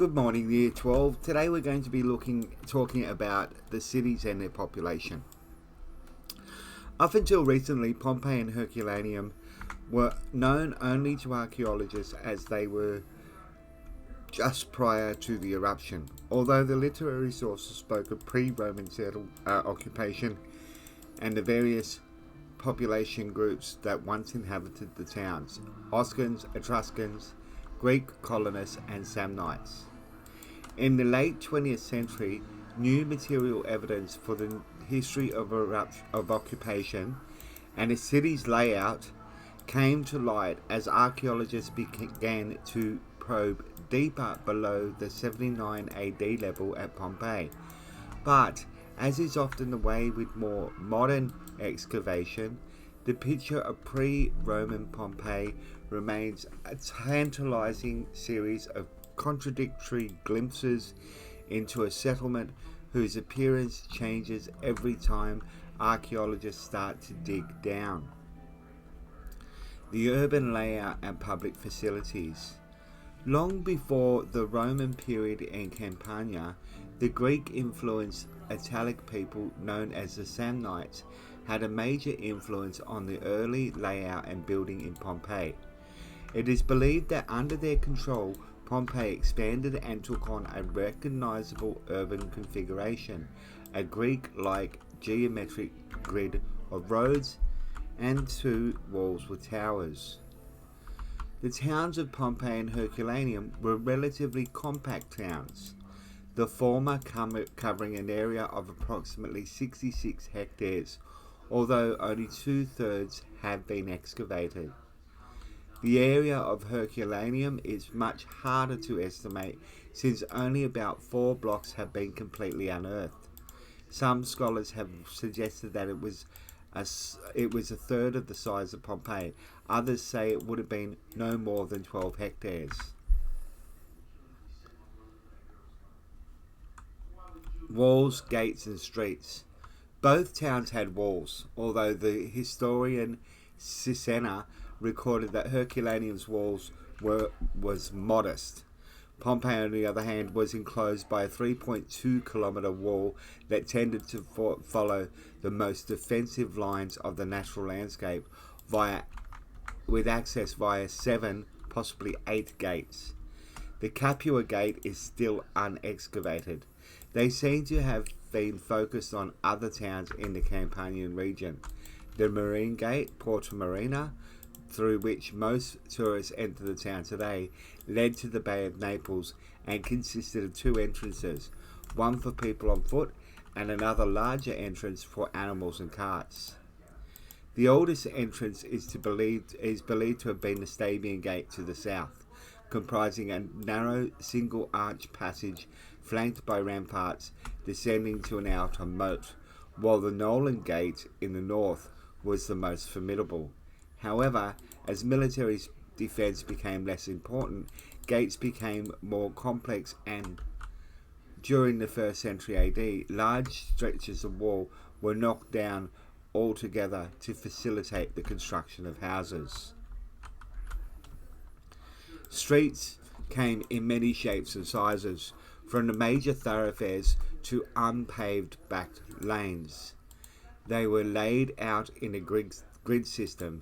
Good morning, Year 12. Today we're going to be talking about the cities and their population. Up until recently, Pompeii and Herculaneum were known only to archaeologists as they were just prior to the eruption, although the literary sources spoke of pre-Roman occupation and the various population groups that once inhabited the towns: Oscans, Etruscans, Greek colonists and Samnites. In the late 20th century, new material evidence for the history of occupation and the city's layout came to light as archaeologists began to probe deeper below the 79 AD level at Pompeii. But, as is often the way with more modern excavation, the picture of pre-Roman Pompeii remains a tantalizing series of contradictory glimpses into a settlement whose appearance changes every time archaeologists start to dig down. The urban layout and public facilities. Long before the Roman period in Campania, the Greek-influenced Italic people known as the Samnites had a major influence on the early layout and building in Pompeii. It is believed that under their control, Pompeii expanded and took on a recognizable urban configuration, a Greek-like geometric grid of roads and two walls with towers. The towns of Pompeii and Herculaneum were relatively compact towns, the former covering an area of approximately 66 hectares, although only 2/3 have been excavated. The area of Herculaneum is much harder to estimate since only about 4 blocks have been completely unearthed. Some scholars have suggested that it was a third of the size of Pompeii. Others say it would have been no more than 12 hectares. Walls, gates and streets. Both towns had walls, although the historian Sisenna recorded that Herculaneum's walls was modest. Pompeii, on the other hand, was enclosed by a 3.2-kilometre wall that tended to follow the most defensive lines of the natural landscape with access via 7, possibly 8 gates. The Capua Gate is still unexcavated. They seem to have been focused on other towns in the Campanian region. The Marine Gate, Porta Marina, through which most tourists enter the town today, led to the Bay of Naples and consisted of 2 entrances, one for people on foot and another larger entrance for animals and carts. The oldest entrance is believed to have been the Stabian Gate to the south, comprising a narrow single-arch passage flanked by ramparts descending to an outer moat, while the Nolan Gate in the north was the most formidable. However, as military defense became less important, gates became more complex, and during the 1st century AD, large stretches of wall were knocked down altogether to facilitate the construction of houses. Streets came in many shapes and sizes, from the major thoroughfares to unpaved back lanes. They were laid out in a grid system.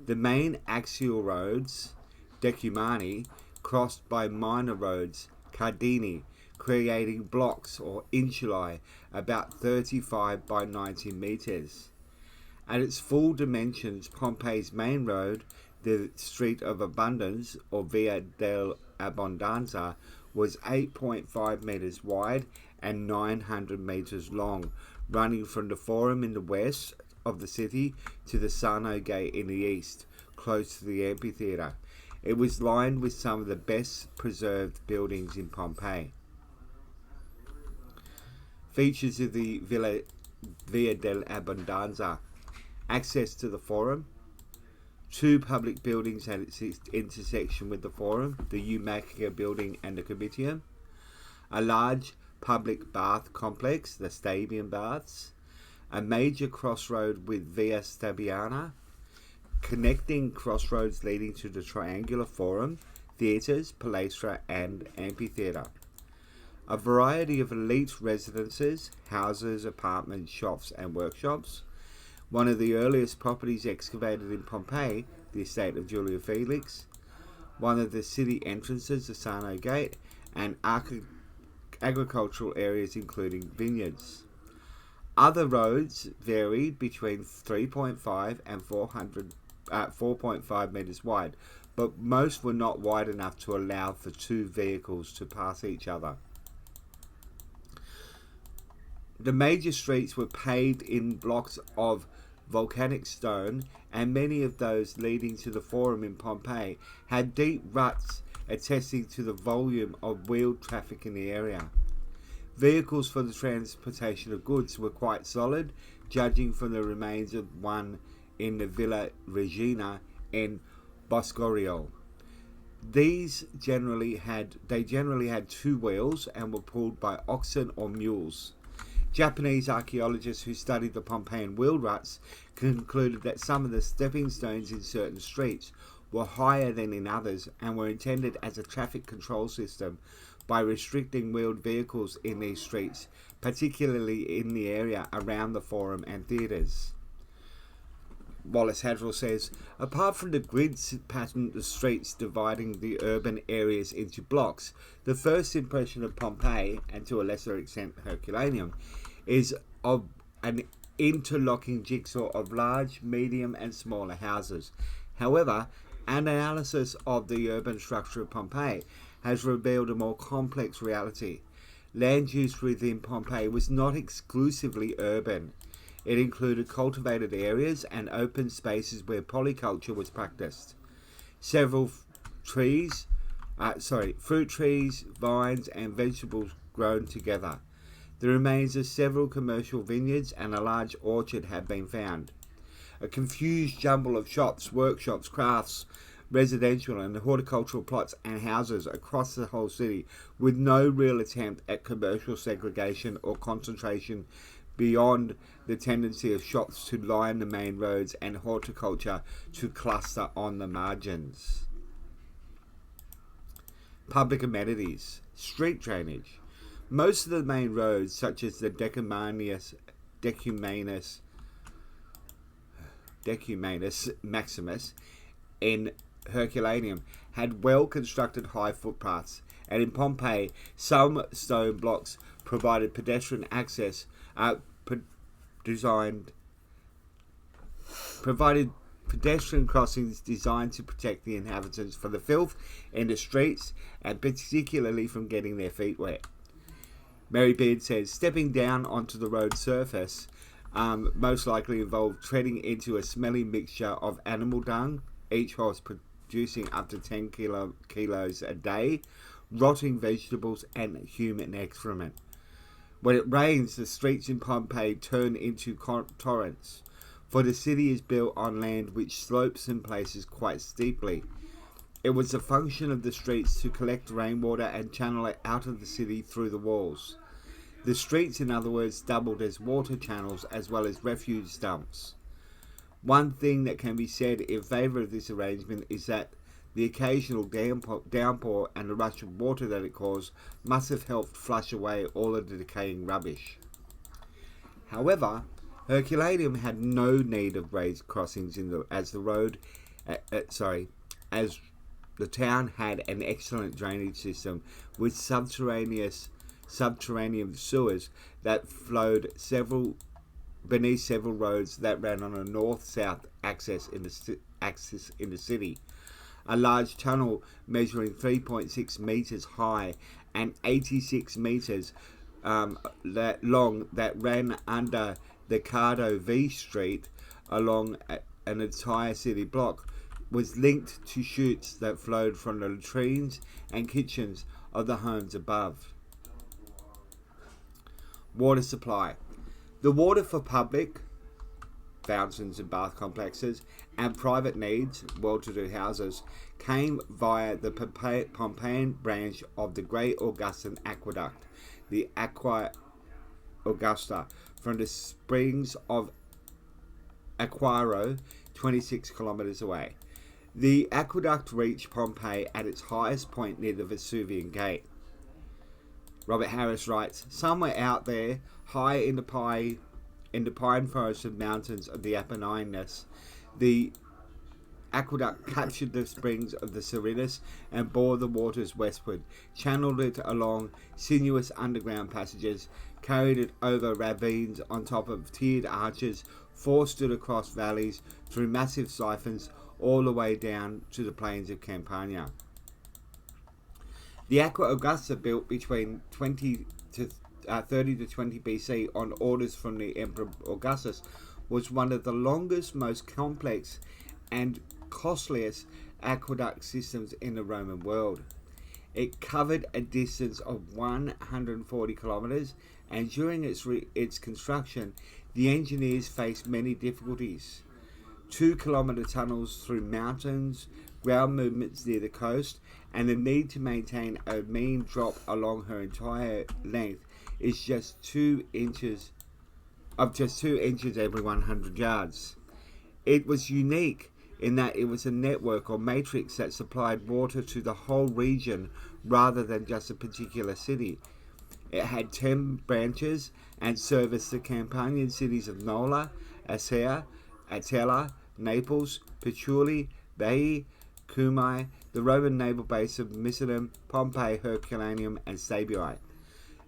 The main axial roads, decumani, crossed by minor roads, cardini, creating blocks or insulae about 35 by 90 meters. At its full dimensions, Pompeii's main road, the Street of Abundance or Via dell'Abbondanza, was 8.5 meters wide and 900 meters long, running from the Forum in the west of the city to the Sarno Gate in the east, close to the amphitheatre. It was lined with some of the best preserved buildings in Pompeii. Features of the Via dell'Abbondanza: access to the Forum, 2 public buildings at its intersection with the Forum, the Eumachia building and the Comitium, a large public bath complex, the Stabian Baths, a major crossroad with Via Stabiana, connecting crossroads leading to the triangular Forum, theatres, palaestra and amphitheatre. a variety of elite residences, houses, apartments, shops and workshops. One of the earliest properties excavated in Pompeii, the estate of Julia Felix. One of the city entrances, the Sarno Gate, and agricultural areas including vineyards. Other roads varied between 3.5 and 4.5 metres wide, but most were not wide enough to allow for two vehicles to pass each other. The major streets were paved in blocks of volcanic stone, and many of those leading to the Forum in Pompeii had deep ruts attesting to the volume of wheeled traffic in the area. Vehicles for the transportation of goods were quite solid, judging from the remains of one in the Villa Regina in Boscorio. They generally had 2 wheels and were pulled by oxen or mules. Japanese archaeologists who studied the Pompeian wheel ruts concluded that some of the stepping stones in certain streets were higher than in others and were intended as a traffic control system by restricting wheeled vehicles in these streets, particularly in the area around the Forum and theatres. Wallace Hadrill says, apart from the grid pattern of streets dividing the urban areas into blocks, the first impression of Pompeii, and to a lesser extent Herculaneum, is of an interlocking jigsaw of large, medium and smaller houses. However, an analysis of the urban structure of Pompeii has revealed a more complex reality. Land use within Pompeii was not exclusively urban. It included cultivated areas and open spaces where polyculture was practiced. Several fruit trees, vines and vegetables grown together. The remains of several commercial vineyards and a large orchard have been found. A confused jumble of shops, workshops, crafts, residential and horticultural plots and houses across the whole city, with no real attempt at commercial segregation or concentration beyond the tendency of shops to line the main roads and horticulture to cluster on the margins. Public amenities, street drainage. Most of the main roads, such as the Decumanus Maximus in Herculaneum, had well-constructed high footpaths, and in Pompeii, some stone blocks provided pedestrian access, provided pedestrian crossings designed to protect the inhabitants from the filth in the streets, and particularly from getting their feet wet. Mary Beard says, stepping down onto the road surface most likely involved treading into a smelly mixture of animal dung, each horse producing up to 10 kilos a day, rotting vegetables and human excrement. When it rains, the streets in Pompeii turn into torrents, for the city is built on land which slopes in places quite steeply. It was the function of the streets to collect rainwater and channel it out of the city through the walls. The streets, in other words, doubled as water channels as well as refuse dumps. One thing that can be said in favour of this arrangement is that the occasional downpour and the rush of water that it caused must have helped flush away all of the decaying rubbish. However, Herculaneum had no need of raised crossings as the town had an excellent drainage system with subterranean sewers that flowed beneath several roads that ran on a north-south axis in the city. A large tunnel measuring 3.6 meters high and 86 meters long that ran under the Cardo V Street along an entire city block was linked to chutes that flowed from the latrines and kitchens of the homes above. Water supply. The water for public, fountains and bath complexes, and private needs, well-to-do houses, came via the Pompeian branch of the Great Augustan Aqueduct, the Aqua Augusta, from the springs of Aquaro, 26 kilometres away. The aqueduct reached Pompeii at its highest point near the Vesuvian Gate. Robert Harris writes, somewhere out there, high in the pine forests and mountains of the Apennines, the aqueduct captured the springs of the Cerinus and bore the waters westward, channeled it along sinuous underground passages, carried it over ravines on top of tiered arches, forced it across valleys, through massive siphons, all the way down to the plains of Campania. The Aqua Augusta, built between 30 to 20 BC on orders from the Emperor Augustus, was one of the longest, most complex and costliest aqueduct systems in the Roman world. It covered a distance of 140 kilometers, and during its construction, the engineers faced many difficulties. 2-kilometer tunnels through mountains, ground movements near the coast, and the need to maintain a mean drop along her entire length is just 2 inches every 100 yards. It was unique in that it was a network or matrix that supplied water to the whole region rather than just a particular city. It had 10 branches and serviced the Campanian cities of Nola, Acea, Atella, Naples, Puteoli, Baiae, Cumae, the Roman naval base of Misenum, Pompeii, Herculaneum, and Sabine.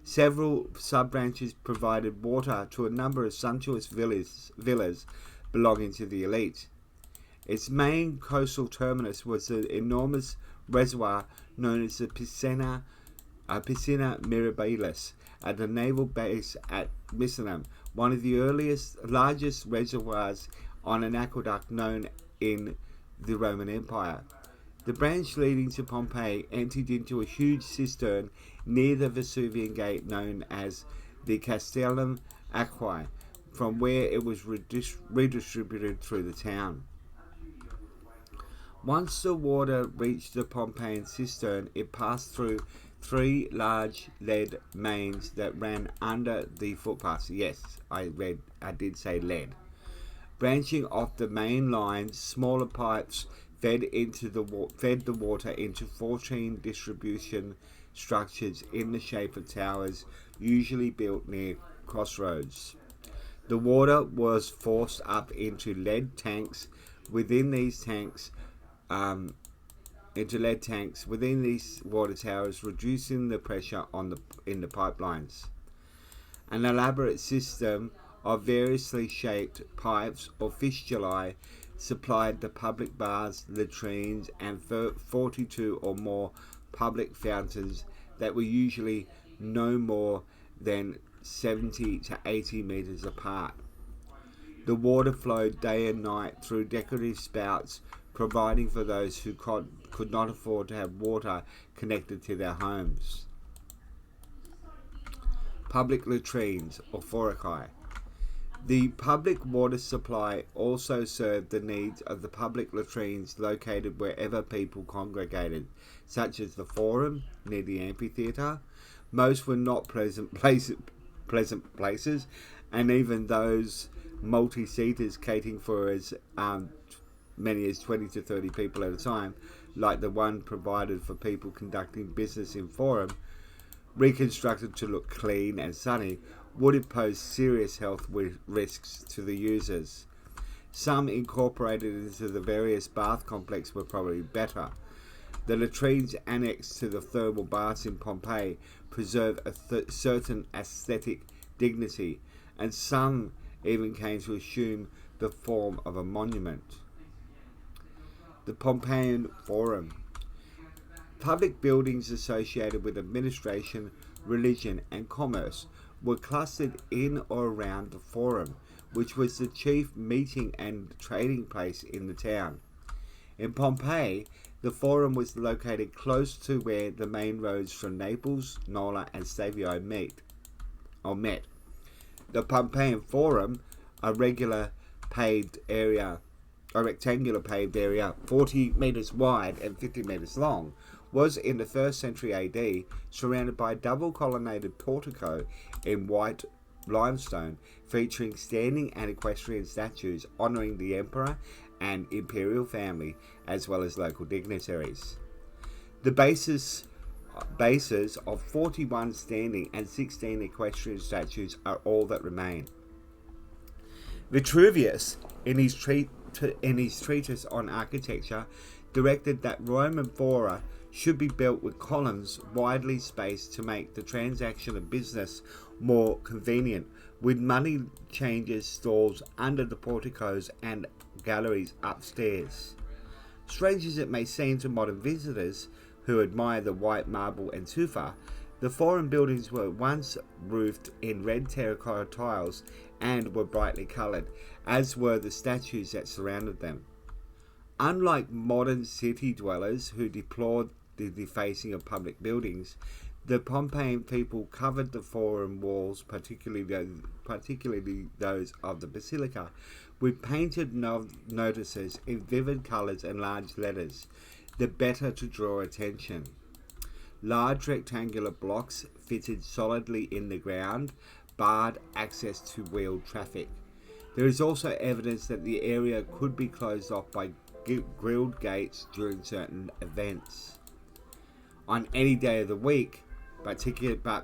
Several sub-branches provided water to a number of sumptuous villas belonging to the elite. Its main coastal terminus was the enormous reservoir known as the Piscina Mirabilis at the naval base at Misenum, one of the largest reservoirs on an aqueduct known in the Roman Empire. The branch leading to Pompeii emptied into a huge cistern near the Vesuvian gate known as the Castellum Aquae, from where it was redistributed through the town. Once the water reached the Pompeian cistern, it passed through 3 large lead mains that ran under the footpaths. Yes, I did say lead. Branching off the main lines, smaller pipes fed the water into 14 distribution structures in the shape of towers, usually built near crossroads. The water was forced up into lead tanks. Within these water towers, reducing the pressure in the pipelines. An elaborate system of variously shaped pipes or fistulae supplied the public baths, latrines, and 42 or more public fountains that were usually no more than 70 to 80 meters apart. The water flowed day and night through decorative spouts, providing for those who could not afford to have water connected to their homes. Public latrines or forcae. The public water supply also served the needs of the public latrines located wherever people congregated, such as the Forum near the amphitheatre. Most were not pleasant places, and even those multi-seaters catering for as many as 20 to 30 people at a time, like the one provided for people conducting business in Forum, reconstructed to look clean and sunny, would impose serious health risks to the users. Some incorporated into the various bath complexes were probably better. The latrines annexed to the thermal baths in Pompeii preserve a certain aesthetic dignity, and some even came to assume the form of a monument. The Pompeian Forum. Public buildings associated with administration, religion, and commerce were clustered in or around the Forum, which was the chief meeting and trading place in the town. In Pompeii, the Forum was located close to where the main roads from Naples, Nola, and Savio met. The Pompeian Forum, a rectangular paved area, 40 meters wide and 50 meters long, was in the 1st century AD surrounded by a double colonnaded portico in white limestone, featuring standing and equestrian statues honouring the emperor and imperial family, as well as local dignitaries. The basis bases of 41 standing and 16 equestrian statues are all that remain. Vitruvius, in his treatise on architecture, directed that Roman fora should be built with columns widely spaced to make the transaction of business more convenient, with money changers' stalls under the porticos and galleries upstairs. Strange as it may seem to modern visitors who admire the white marble and tufa, the foreign buildings were once roofed in red terracotta tiles and were brightly coloured, as were the statues that surrounded them. Unlike modern city dwellers who deplored the defacing of public buildings, the Pompeian people covered the forum walls, particularly those of the basilica, with painted notices in vivid colours and large letters, the better to draw attention. Large rectangular blocks fitted solidly in the ground barred access to wheeled traffic. There is also evidence that the area could be closed off by grilled gates during certain events. On any day of the week, but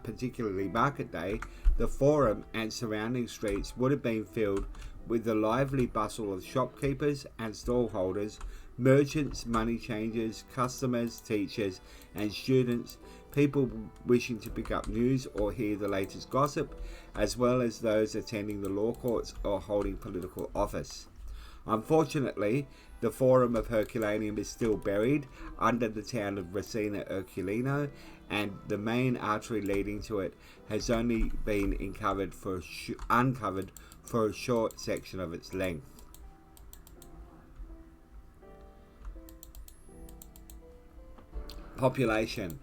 particularly market day, the forum and surrounding streets would have been filled with the lively bustle of shopkeepers and stallholders, merchants, money changers, customers, teachers and students, people wishing to pick up news or hear the latest gossip, as well as those attending the law courts or holding political office. Unfortunately, the Forum of Herculaneum is still buried under the town of Resina Herculino, and the main artery leading to it has only been uncovered for a short section of its length. Population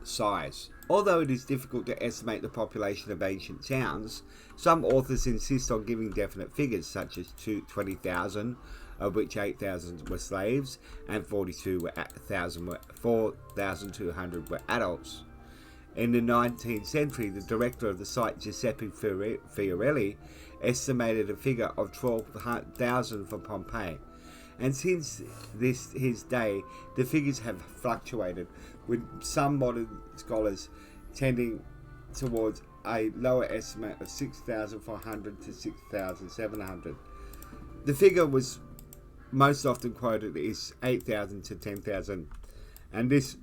size. Although it is difficult to estimate the population of ancient towns, some authors insist on giving definite figures, such as 20,000, of which 8,000 were slaves and 4,200 were adults. In the 19th century, the director of the site, Giuseppe Fiorelli, estimated a figure of 12,000 for Pompeii. And since his day, the figures have fluctuated, with some modern scholars tending towards a lower estimate of 6,400 to 6,700. The figure was most often quoted is 8,000 to 10,000, and this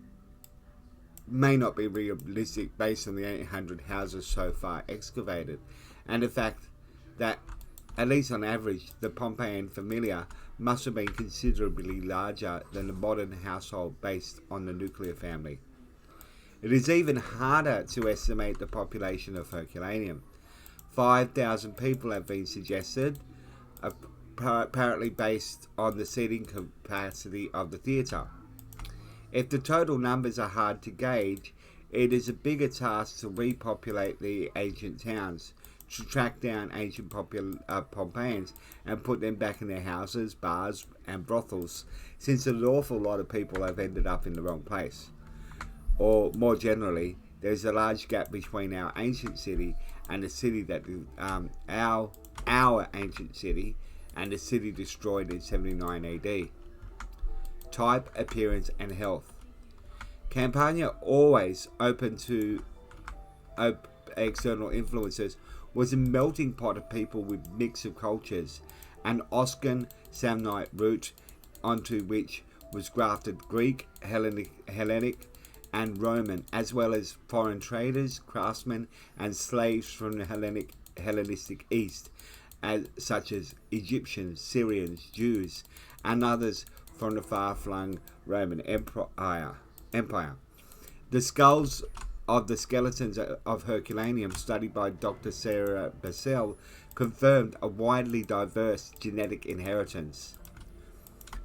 may not be realistic based on the 800 houses so far excavated, and the fact that, at least on average, the Pompeian familia must have been considerably larger than the modern household based on the nuclear family. It is even harder to estimate the population of Herculaneum. 5,000 people have been suggested, apparently based on the seating capacity of the theatre. If the total numbers are hard to gauge, it is a bigger task to repopulate the ancient towns, to track down ancient Pompeians and put them back in their houses, bars and brothels, since an awful lot of people have ended up in the wrong place. Or more generally, there is a large gap between our ancient city and the city that our ancient city and the city destroyed in 79 AD. Type, appearance and health. Campania, always open to external influences, was a melting pot of people with mix of cultures, an Oscan Samnite root onto which was grafted Greek, Hellenic and Roman, as well as foreign traders, craftsmen and slaves from the Hellenistic East, such as Egyptians, Syrians, Jews and others from the far-flung Roman Empire. The skulls of the skeletons of Herculaneum, studied by Dr. Sarah Bassel, confirmed a widely diverse genetic inheritance.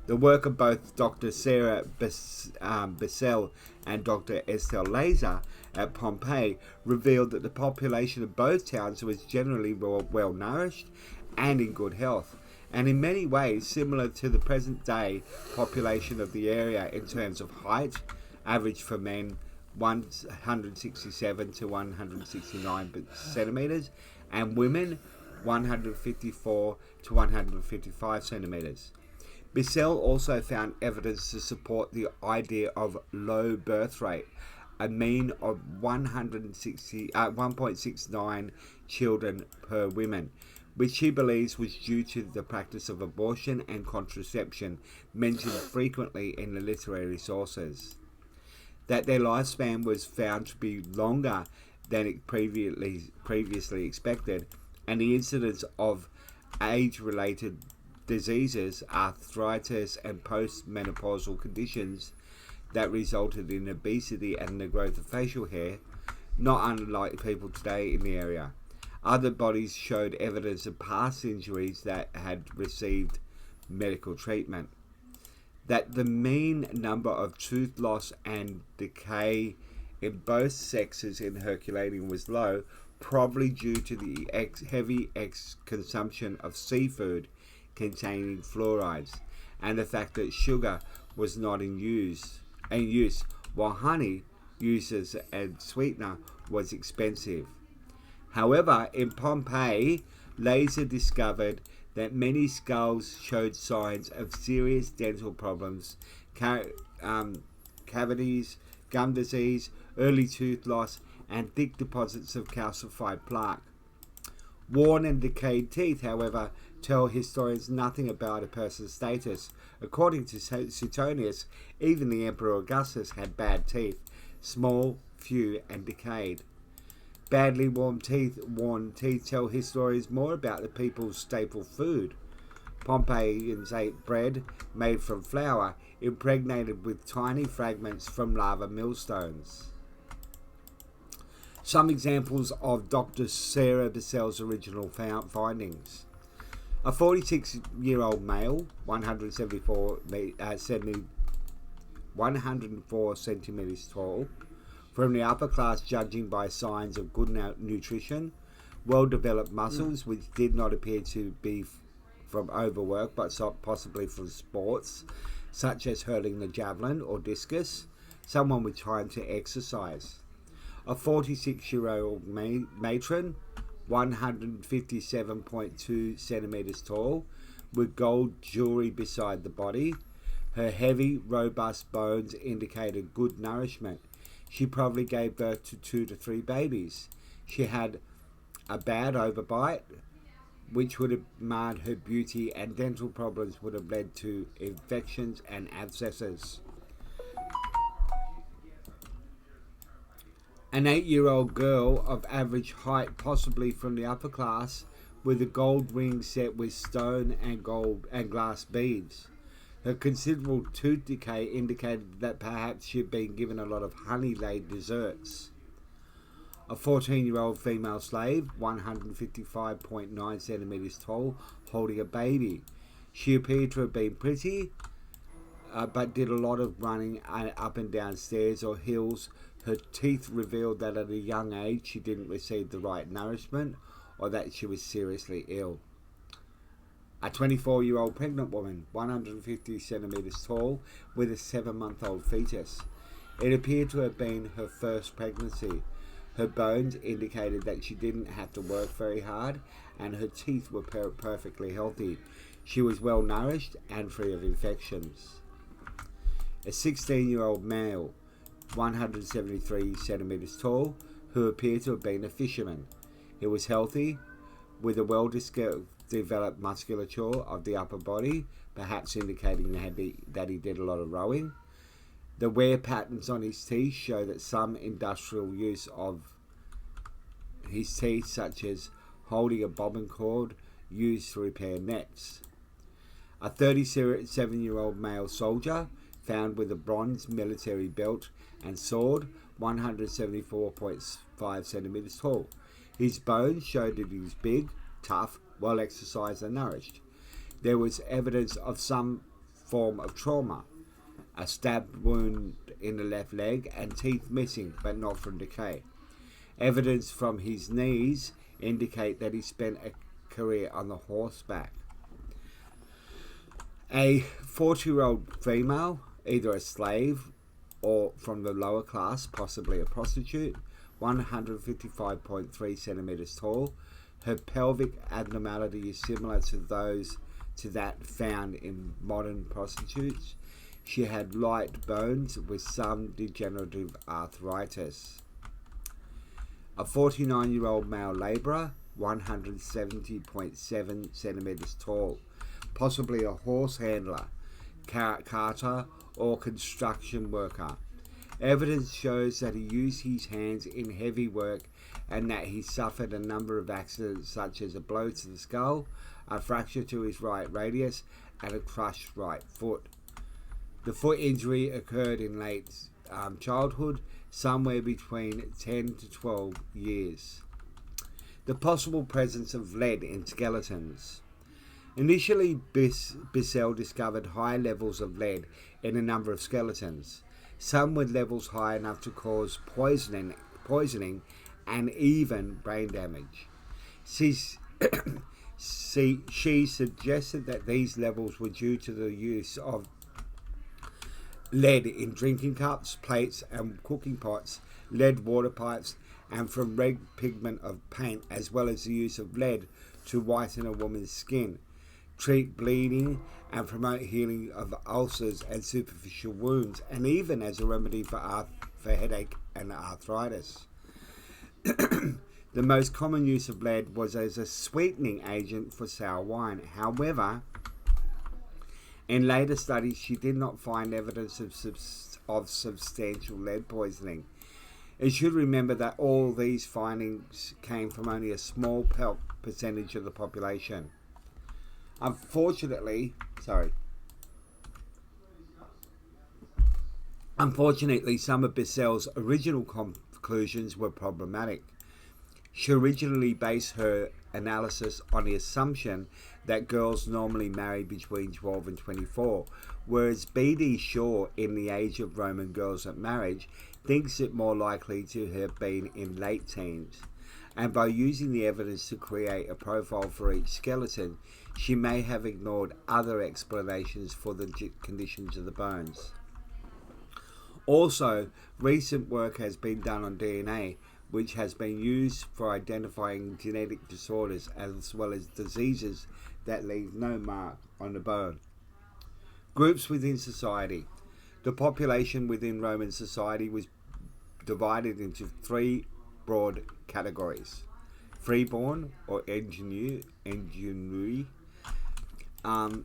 The work of both Dr. Sarah Bassel and Dr. Estelle Laser at Pompeii revealed that the population of both towns was generally well nourished and in good health, and in many ways similar to the present day population of the area in terms of height, average for men 167 to 169 centimeters, and women 154 to 155 centimeters. Bissell also found evidence to support the idea of low birth rate, a mean of 1.69 children per woman, which she believes was due to the practice of abortion and contraception mentioned frequently in the literary sources. That their lifespan was found to be longer than it previously expected, and the incidence of age-related diseases, arthritis, and postmenopausal conditions that resulted in obesity and the growth of facial hair, not unlike people today in the area. Other bodies showed evidence of past injuries that had received medical treatment. That the mean number of tooth loss and decay in both sexes in Herculaneum was low, probably due to the heavy consumption of seafood containing fluorides, and the fact that sugar was not in use, while honey, used as a sweetener, was expensive. However, in Pompeii, laser discovered that many skulls showed signs of serious dental problems, cavities, gum disease, early tooth loss, and thick deposits of calcified plaque. Worn and decayed teeth, however, tell historians nothing about a person's status. According to Suetonius, even the Emperor Augustus had bad teeth, small, few, and decayed. Badly worn teeth tell historians more about the people's staple food. Pompeians ate bread made from flour, impregnated with tiny fragments from lava millstones. Some examples of Dr. Sarah Bissell's original findings. A 46-year-old male, 104 centimeters tall, from the upper class, judging by signs of good nutrition, well-developed muscles which did not appear to be from overwork but possibly from sports, such as hurling the javelin or discus, someone with time to exercise. A 46-year-old matron, 157.2 centimeters tall, with gold jewelry beside the body. Her heavy, robust bones indicated good nourishment. She probably gave birth to 2 to 3 babies. She had a bad overbite, which would have marred her beauty, and dental problems would have led to infections and abscesses. An 8-year-old girl of average height, possibly from the upper class, with a gold ring set with stone and gold and glass beads. Her considerable tooth decay indicated that perhaps she had been given a lot of honey-laid desserts. A 14-year-old female slave, 155.9 centimeters tall, holding a baby. She appeared to have been pretty, but did a lot of running up and down stairs or hills. Her teeth revealed that at a young age she didn't receive the right nourishment, or that she was seriously ill. A 24-year-old pregnant woman, 150 centimeters tall, with a 7-month-old fetus. It appeared to have been her first pregnancy. Her bones indicated that she didn't have to work very hard, and her teeth were perfectly healthy. She was well nourished and free of infections. A 16-year-old male, 173 centimeters tall, who appeared to have been a fisherman. He was healthy, with a well-developed musculature of the upper body, perhaps indicating that he did a lot of rowing. The wear patterns on his teeth show that some industrial use of his teeth, such as holding a bobbin cord used to repair nets. A 37-year-old male soldier, found with a bronze military belt and sword, 174.5 centimeters tall. His bones showed that he was big, tough, well exercised and nourished. There was evidence of some form of trauma, a stab wound in the left leg, and teeth missing, but not from decay. Evidence from his knees indicate that he spent a career on the horseback. A 40-year-old female, either a slave or from the lower class, possibly a prostitute, 155.3 centimeters tall. Her pelvic abnormality is similar to those to that found in modern prostitutes. She had light bones with some degenerative arthritis. A 49-year-old male labourer, 170.7 centimetres tall, possibly a horse handler, carter, or construction worker. Evidence shows that he used his hands in heavy work and that he suffered a number of accidents such as a blow to the skull, a fracture to his right radius, and a crushed right foot. The foot injury occurred in late childhood, somewhere between 10 to 12 years. The possible presence of lead in skeletons. Initially, Bissell discovered high levels of lead in a number of skeletons, some with levels high enough to cause poisoning and even brain damage. She suggested that these levels were due to the use of lead in drinking cups, plates and cooking pots, lead water pipes, and from red pigment of paint, as well as the use of lead to whiten a woman's skin, treat bleeding and promote healing of ulcers and superficial wounds, and even as a remedy for headache and arthritis. The most common use of lead was as a sweetening agent for sour wine. However, in later studies, she did not find evidence of substantial lead poisoning. It should remember that all these findings came from only a small percentage of the population. Unfortunately, some of Bissell's original conclusions were problematic. She originally based her analysis on the assumption that girls normally marry between 12 and 24, whereas B.D. Shaw, in The Age of Roman Girls at Marriage, thinks it more likely to have been in late teens. And by using the evidence to create a profile for each skeleton, she may have ignored other explanations for the conditions of the bones. Also, recent work has been done on DNA, which has been used for identifying genetic disorders as well as diseases that leave no mark on the bone. Groups within society. The population within Roman society was divided into three broad categories: freeborn or ingenui,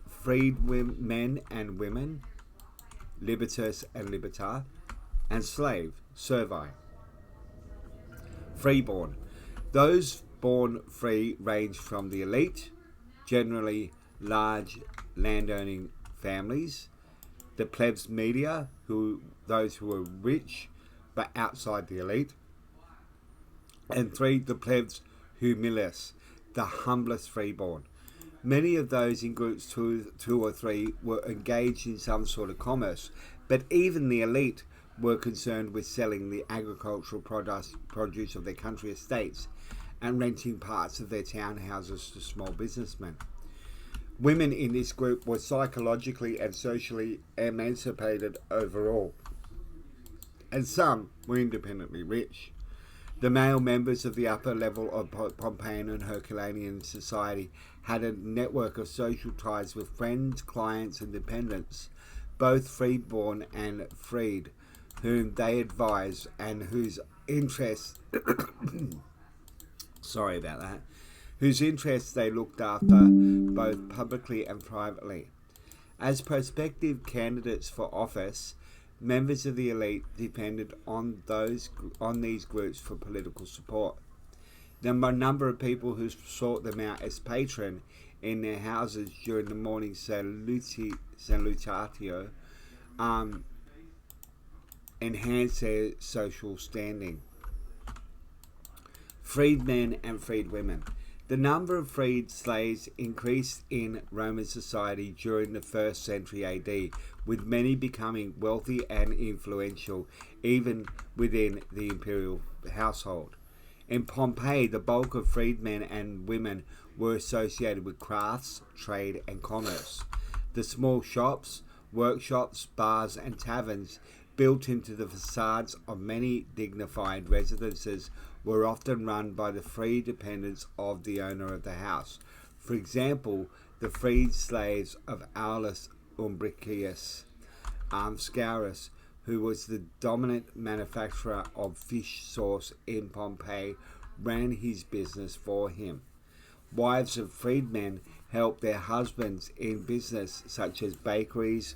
freed men and women, libertus and liberta, and slave, servi. Freeborn. Those born free range from the elite, generally large landowning families, the plebs media, those who are rich but outside the elite, and three, the plebs humilis, the humblest freeborn. Many of those in groups two or three were engaged in some sort of commerce, but even the elite were concerned with selling the agricultural produce of their country estates and renting parts of their townhouses to small businessmen. Women in this group were psychologically and socially emancipated overall, and some were independently rich. The male members of the upper level of Pompeian and Herculaneum society had a network of social ties with friends, clients, and dependents, both freeborn and freed, whom they advised and whose interests whose interests they looked after both publicly and privately. As prospective candidates for office, members of the elite depended on these groups for political support. The number of people who sought them out as patron in their houses during the morning salutatio enhanced their social standing. Freed men and freed women. The number of freed slaves increased in Roman society during the 1st century AD, with many becoming wealthy and influential even within the imperial household. In Pompeii, the bulk of freedmen and women were associated with crafts, trade, and commerce. The small shops, workshops, bars, and taverns built into the facades of many dignified residences were often run by the free dependents of the owner of the house. For example, the freed slaves of Aulus Umbricius Scaurus, who was the dominant manufacturer of fish sauce in Pompeii, ran his business for him. Wives of freedmen helped their husbands in business such as bakeries.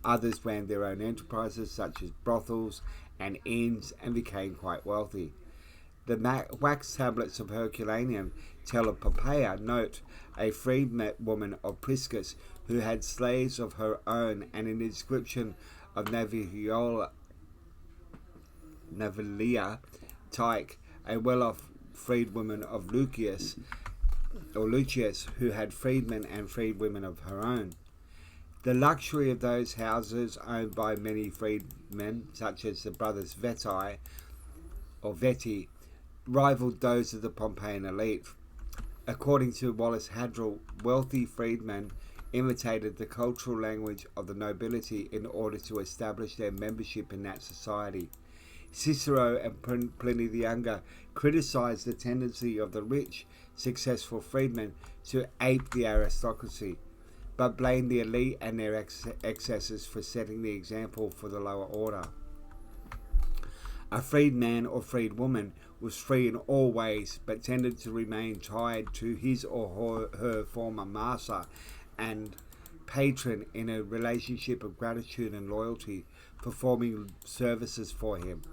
Others ran their own enterprises such as brothels and inns and became quite wealthy. The wax tablets of Herculaneum tell of Pompeii. Note a freedwoman of Priscus who had slaves of her own, and an inscription of Navilia Tyche, a well-off freedwoman of Lucius who had freedmen and freedwomen of her own. The luxury of those houses owned by many freedmen, such as the brothers Vetti, rivaled those of the Pompeian elite. According to Wallace Hadrill, wealthy freedmen imitated the cultural language of the nobility in order to establish their membership in that society. Cicero and Pliny the Younger criticized the tendency of the rich, successful freedmen to ape the aristocracy, but blamed the elite and their excesses for setting the example for the lower order. A freedman or freedwoman was free in all ways, but tended to remain tied to his or her former master and patron in a relationship of gratitude and loyalty, performing services for him.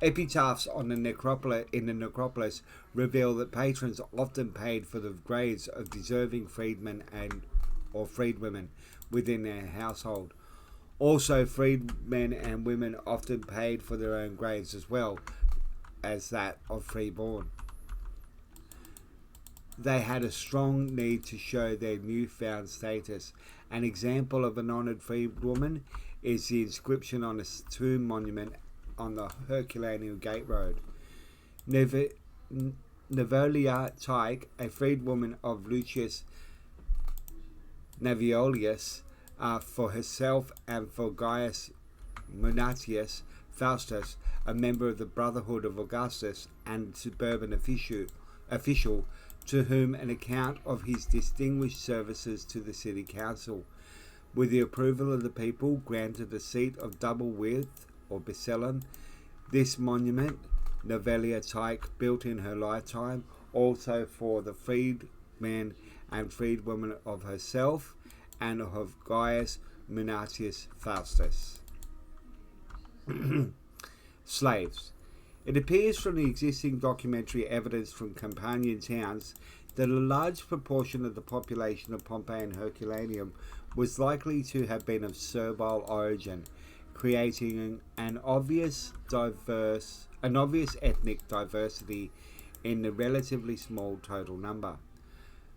Epitaphs on the necropolis reveal that patrons often paid for the graves of deserving freedmen or freedwomen within their household. Also, freedmen and women often paid for their own graves as well as that of freeborn. They had a strong need to show their newfound status. An example of an honoured freedwoman is the inscription on a tomb monument on the Herculaneum Gate Road. Nevelia Tyche, a freedwoman of Lucius Naviolius, for herself and for Gaius Munatius Faustus, a member of the Brotherhood of Augustus and suburban official, to whom an account of his distinguished services to the city council, with the approval of the people, granted a seat of double width or bacillum. This monument, Nevelia Tyche built in her lifetime, also for the freedmen and freedwomen of herself and of Gaius Munatius Faustus. Slaves. It appears from the existing documentary evidence from companion towns that a large proportion of the population of Pompeii and Herculaneum was likely to have been of servile origin, creating an obvious ethnic diversity in the relatively small total number.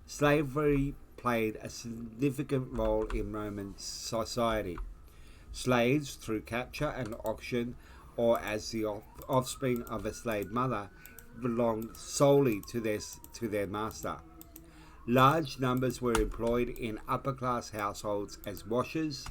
Slavery played a significant role in Roman society. Slaves, through capture and auction, or as the offspring of a slave mother, belonged solely to their master. Large numbers were employed in upper-class households as washers,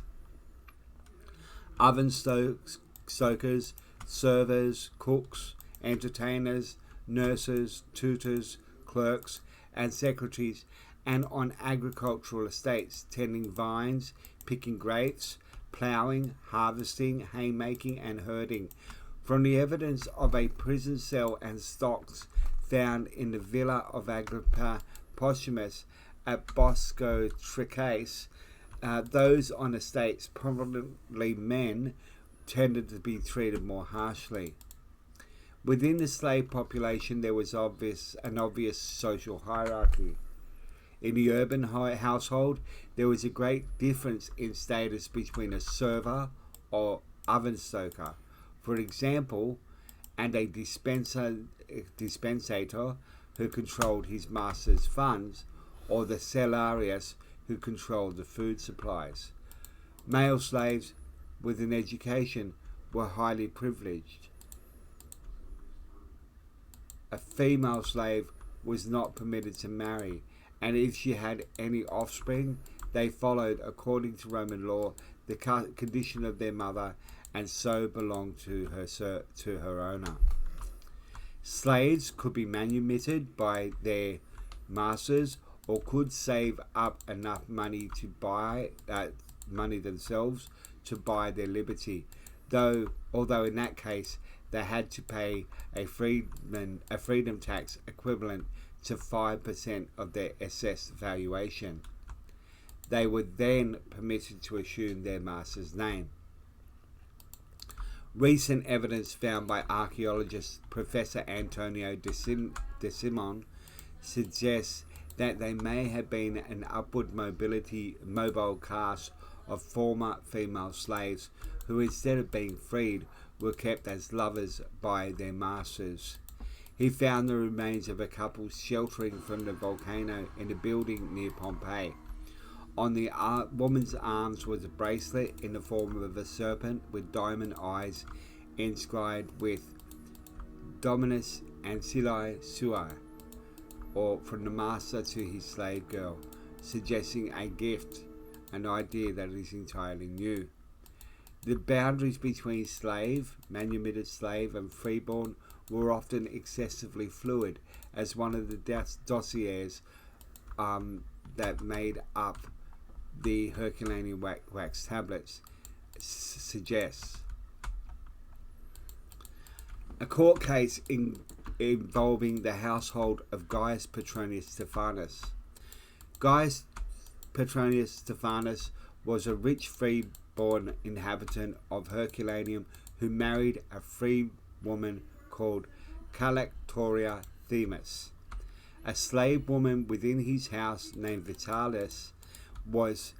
oven stokers, servers, cooks, entertainers, nurses, tutors, clerks, and secretaries, and on agricultural estates, tending vines, picking grapes, ploughing, harvesting, haymaking, and herding. From the evidence of a prison cell and stocks found in the villa of Agrippa Posthumus at Bosco Tricace, those on estates, prominently men, tended to be treated more harshly. Within the slave population, there was an obvious social hierarchy. In the urban household, there was a great difference in status between a server or oven stoker, for example, and a dispensator who controlled his master's funds, or the cellarius who controlled the food supplies. Male slaves with an education were highly privileged. A female slave was not permitted to marry, and if she had any offspring, they followed, according to Roman law, the condition of their mother, and so belonged to her owner. Slaves could be manumitted by their masters or could save up enough money to buy money themselves to buy their liberty, although in that case they had to pay a freedom tax equivalent to 5% of their assessed valuation. They were then permitted to assume their master's name. Recent evidence found by archaeologist Professor Antonio de Simon suggests that they may have been an upward mobile caste of former female slaves who, instead of being freed, were kept as lovers by their masters. He found the remains of a couple sheltering from the volcano in a building near Pompeii. On the woman's arms was a bracelet in the form of a serpent with diamond eyes inscribed with Dominus Ancillae Suae, or from the master to his slave girl, suggesting a gift, an idea that is entirely new. The boundaries between slave, manumitted slave, and freeborn were often excessively fluid, as one of the dossiers that made up the Herculaneum wax tablets suggests. A court case involving the household of Gaius Petronius Stephanus. Gaius Petronius Stephanus was a rich freeborn inhabitant of Herculaneum who married a free woman called Callectoria Themis. A slave woman within his house named Vitalis was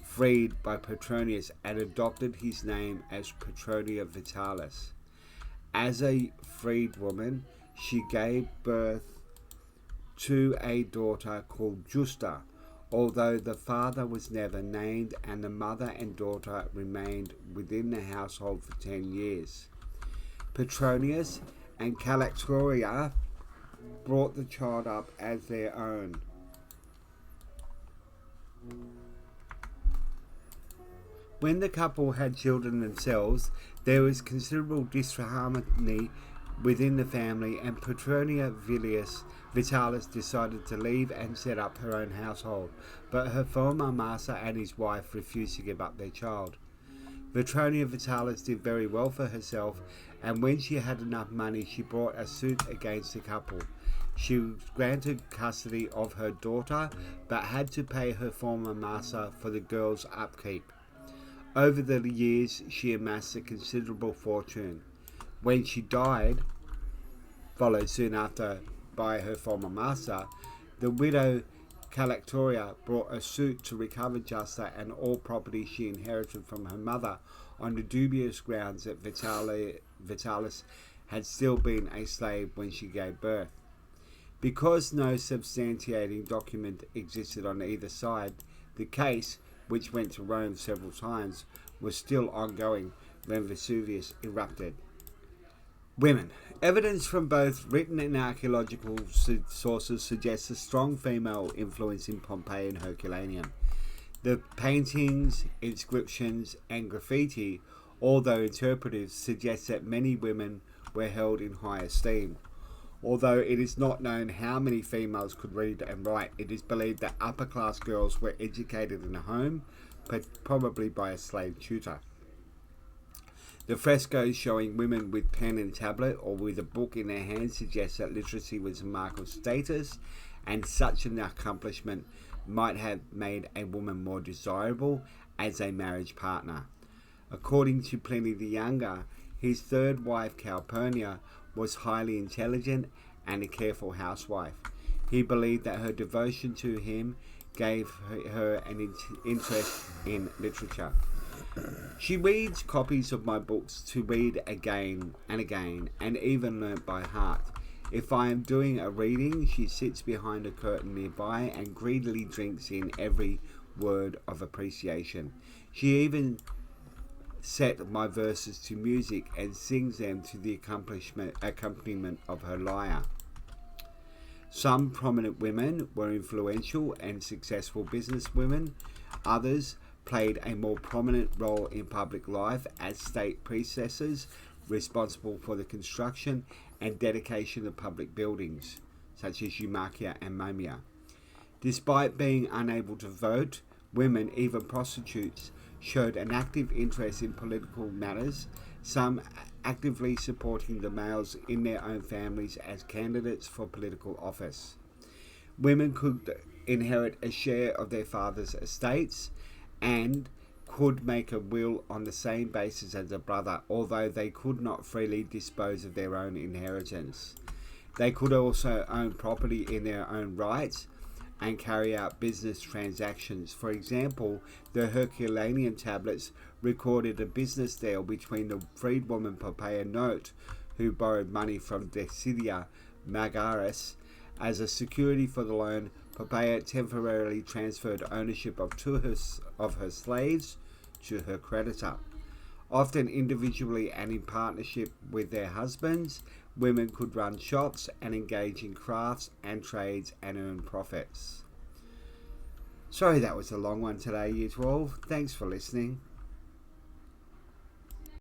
freed by Petronius and adopted his name as Petronia Vitalis. As a freed woman, she gave birth to a daughter called Justa, although the father was never named, and the mother and daughter remained within the household for 10 years. Petronius and Callectoria brought the child up as their own. When the couple had children themselves, there was considerable disharmony within the family, and Petronia Vitalis decided to leave and set up her own household, but her former master and his wife refused to give up their child. Petronia Vitalis did very well for herself, and when she had enough money, she brought a suit against the couple. She was granted custody of her daughter, but had to pay her former master for the girl's upkeep. Over the years, she amassed a considerable fortune. When she died, followed soon after by her former master, the widow Callectoria brought a suit to recover Justa and all property she inherited from her mother on the dubious grounds that Vitalis had still been a slave when she gave birth. Because no substantiating document existed on either side, the case, which went to Rome several times, was still ongoing when Vesuvius erupted. Women. Evidence from both written and archaeological sources suggests a strong female influence in Pompeii and Herculaneum. The paintings, inscriptions, and graffiti, although interpretive, suggest that many women were held in high esteem. Although it is not known how many females could read and write, it is believed that upper-class girls were educated in a home, but probably by a slave tutor. The frescoes showing women with pen and tablet or with a book in their hand suggest that literacy was a mark of status, and such an accomplishment might have made a woman more desirable as a marriage partner. According to Pliny the Younger, his third wife Calpurnia was highly intelligent and a careful housewife. He believed that her devotion to him gave her an interest in literature. She reads copies of my books to read again and again, and even learnt by heart. If I am doing a reading, she sits behind a curtain nearby and greedily drinks in every word of appreciation. She even set my verses to music and sings them to the accompaniment of her lyre. Some prominent women were influential and successful businesswomen. Others played a more prominent role in public life as state priestesses responsible for the construction and dedication of public buildings, such as Eumachia and Mumia. Despite being unable to vote, women, even prostitutes, showed an active interest in political matters, some actively supporting the males in their own families as candidates for political office. Women could inherit a share of their father's estates and could make a will on the same basis as a brother, although they could not freely dispose of their own inheritance. They could also own property in their own rights and carry out business transactions. For example, the Herculaneum tablets recorded a business deal between the freedwoman Pompeii Note, who borrowed money from Decidia Magaris. As a security for the loan, Pompeii temporarily transferred ownership of two of her slaves to her creditor. Often individually and in partnership with their husbands, women could run shops and engage in crafts and trades and earn profits. Sorry that was a long one today, Year 12. Thanks for listening.